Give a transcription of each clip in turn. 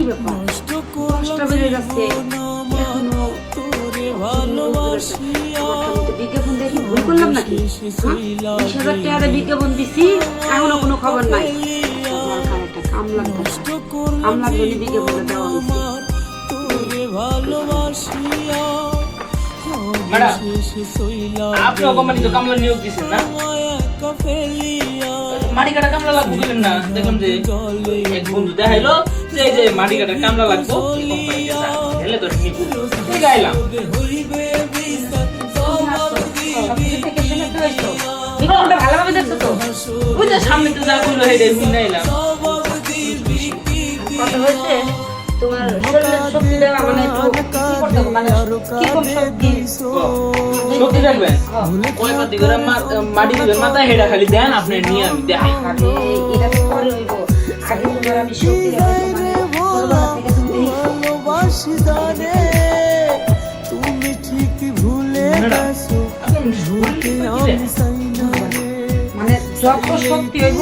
ব্যাপার কষ্ট বেড়ে যাচ্ছে এখনো বিজ্ঞাপন দেখি ভুল করলাম নাকি? 20,000 টাকা বিজ্ঞাপন দিছি এখনো কোনো খবর নাই। দরকার একটা কামলা জন্য বিজ্ঞাপনটা দেওয়া হয়েছে। ম্যাডাম আপনি কোম্পানি তো কামলা নিয়োগ দিচ্ছেন না? মাটি কাটা কামলা লাগবে বলেন না, দেখলাম যে এক বন্ধু দেখাইলো যে এই যে মাটি কাটা কামলা লাগবো এলে তো ঠিক আইলাম। ভালোভাবে দেখছো তো? ওই যে সামনে তো যা বললো হেঁটে শুনে এলাম। কথা হয়েছে তোমার শরীরের শক্তি দেওয়া মানে কি কম শক্তি শক্তি রাখবেন ওই পাতি করে মাটি দিবেন মাথায় হেঁটা খালি দেন আপনি নিয়ে আমি দেখাই। এটা তো পরে হইব, আগে তোমার আমি শক্তি দেওয়া মানে তুমি ঠিক ভুলে গেছো ভুলতে আমি মানে যত শক্তি হইব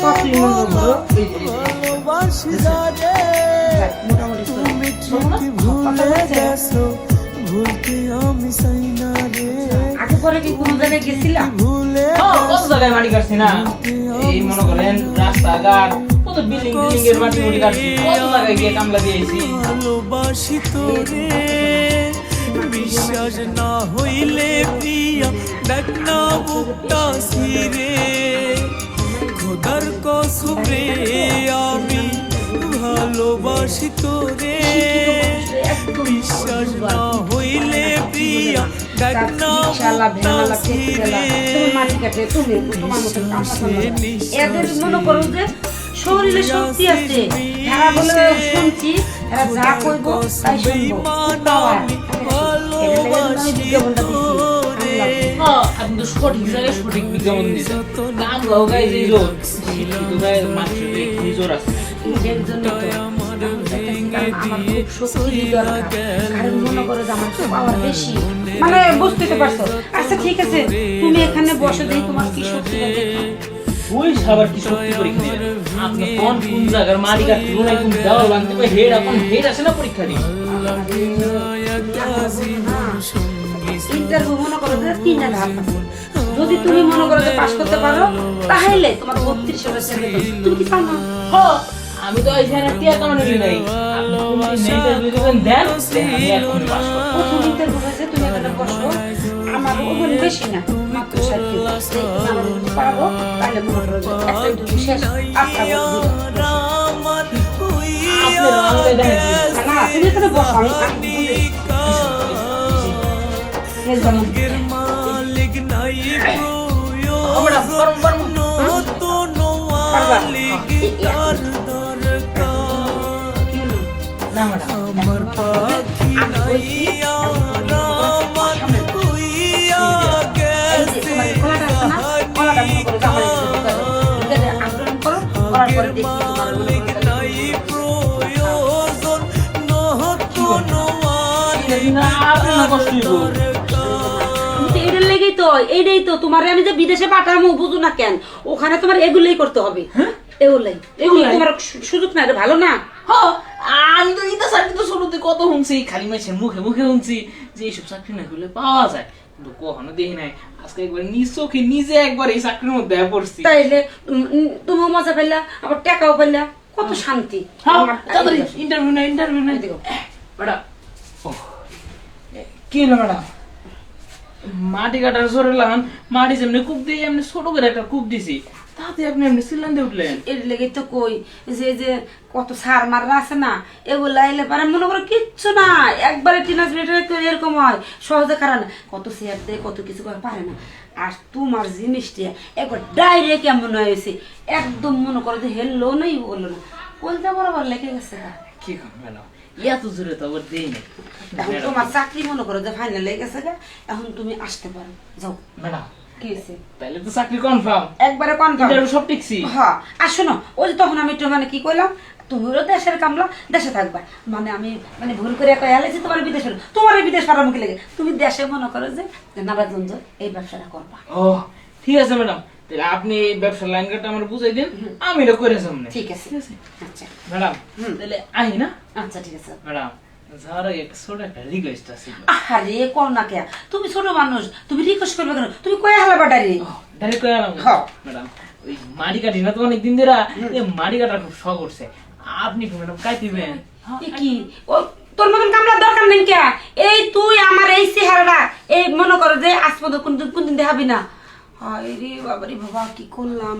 ততই মনে করো ভালোবাসি জানে তুমি ঠিক ভুলে গেছো ভুলতে আমি চাই না রে আগে পরে কি কোনো জায়গায় গেছিলাম? ভুলে কত জায়গায় মাটি কাটছি না, এই মনে করেন রাস্তাঘাট কত বিল্ডিং এর মাটি মুটি কাটছি, কত জায়গায় গিয়ে কামলা দিয়েছি। ভালোবাসি তোরে বিশ্বাস না হইলে প্রিয়া দেখ না বুকটা সিরে খোদার কসম রে আমি ভালোবাসি তোরে বিশ্বাস না হইলে প্রিয়া দেখ না বুকটা সিরে এদের মনে করো যে শরীরে শক্তি আছে, যারা বলে শুনছি এরা যা কইব তাই শুনবো। আপনি তো সঠিক জায়গায় সঠিক বিজ্ঞাপন দিয়েছেন। আমরাও গাই যে জোর শিক্ষিত গায়ের মানুষের একটু জোর আছে। এর জন্য তো আমার খুব শক্তি দরকার, আর মনে করো যে আমার পাওয়ার বেশি, মানে বুঝতে তো পারছো। আচ্ছা ঠিক আছে, তুমি এখানে বসে দেখি তোমার কি শক্তি আছে। ওই সবার কি শক্তি পরীক্ষা দিবেন আপনি কোন কোন জায়গার মাটি কাটতে কোন কোন দেওয়াল ভাঙতে পারে হেড এখন হেড আছে না পরীক্ষা দিবেন। ইন্টারভিউ মনে করো যে 3টা ধাপ আছে, যদি তুমি মনে করো যে পাস করতে পারো তাহলে তোমার 32,000 টাকা বেতন। তুমি কি পারো? হ্যাঁ আমি তো এখানে টিয়া কামানো নাই, আপনি কোন ইন্টারভিউ দিবেন দেন আমি এখন পাস করব। প্রথম ইন্টারভিউ আছে, তুমি এখানে বসো, আমার ওজন বেশি না মাত্র 60 কেজি, আমার যদি পারো তাহলে মনে করো যে একটা ইন্টারভিউ শেষ আটটা আপনি আমাকে দেখেন না তুমি এখানে বসো, আমি মালিক নাই আমরা বারবার না ম্যাডাম আমার পাখি নাই আমার হইয়া গেছে মালিক নাই প্রয়োজন নতুন এইটাই তো তোমার আমি যে বিদেশে পাঠাবো বুঝো না কেন, ওখানে তোমার এগুলোই করতে হবে। এগুলাই তোমার সুযোগ না, ভালো না? আমি তো এটা চাকরি তো শুরুতে কত শুনছি, খালি মাসের মুখে মুখে শুনছি যে এইসব চাকরি না করলে পাওয়া যায়, কিন্তু কখনো দেখি নাই। আজকে একবার নিজ চোখে নিজে একবার এই চাকরির মধ্যে পড়ছি। তাইলে তুমিও মজা পাইলা, আবার টাকাও পাইলা, কত শান্তি। ইন্টারভিউ নাই ম্যাডাম। কি হলো ম্যাডাম? মাটি কাটার জোরে লাগান, মাটি যেমনি কূপ দিয়ে এমনি ছোট করে একটা কূপ দিছি, তাতে আপনি এমনি সিলান দিয়ে উঠলেন। এর লেগে তো কই যে কত সার মাররা আছে না, এগুলা এলে পারে মনে করো কিচ্ছু না, একবারে টিনাস মিটার এরকম হয়, সহজে খারাপ না, কত শেয়ার দেয় কত কিছু করে পারে না। আর তোমার জিনিসটা একবার ডাইরেক্ট এমন হয়েছে, একদম মনে করো যে হেললো নাই বললো না, বলতে বরাবর লেগে গেছে। কি কর ম্যাডাম, এত জোরে তো আবার দেই নাই। এখন তোমার চাকরি মনে করো যে ফাইনাল লেগে গেছে, এখন তুমি আসতে পারো, যাও। ম্যাডাম কি হয়েছে? তাহলে তো চাকরি কনফার্ম, একবারে কনফার্ম, সব টিকছি। হ্যাঁ আর শোনো, ওই যে তখন আমি একটু মানে কি কইলাম, তুমিও দেশের কামলা, দেশে থাকবা, মানে আমি মানে ভুল করে কয়ালেছি তোমার বিদেশ হলো, তোমার বিদেশ পাঠার মুখে লেগে তুমি দেশে মনে করো যে নারাজগঞ্জ এই ব্যবসাটা করবা। ও ঠিক আছে ম্যাডাম, তাহলে আপনি এই ব্যবসার লাইন কাটা আমার বুঝাই দিন, আমি এটা করে সামনে। ঠিক আছে আচ্ছা ম্যাডাম তাহলে আহি না? আচ্ছা ঠিক আছে। ম্যাডাম যাওয়ার আগে ছোট একটা রিকোয়েস্ট আছে। আরে কর না কে, তুমি ছোট মানুষ, তুমি রিকোয়েস্ট করবে কেন? তুমি কয়ে হালা বাটারি ডাইরেক্ট করে আলাম। হ্যাঁ। ম্যাডাম ওই মাটি কাটি না তো অনেকদিন ধরে, এই মাটি কাটার খুব শখ করছে, আপনি কি ম্যাডাম কাটিবেন? কি ও তোর মতন কামলার দরকার নেই কে? এই তুই আমার এই চেহারাটা এই মনে করো যে আজ পর্যন্ত কোনদিন দেখাবি না। হায় রে বাবারে বাবা কি করলাম।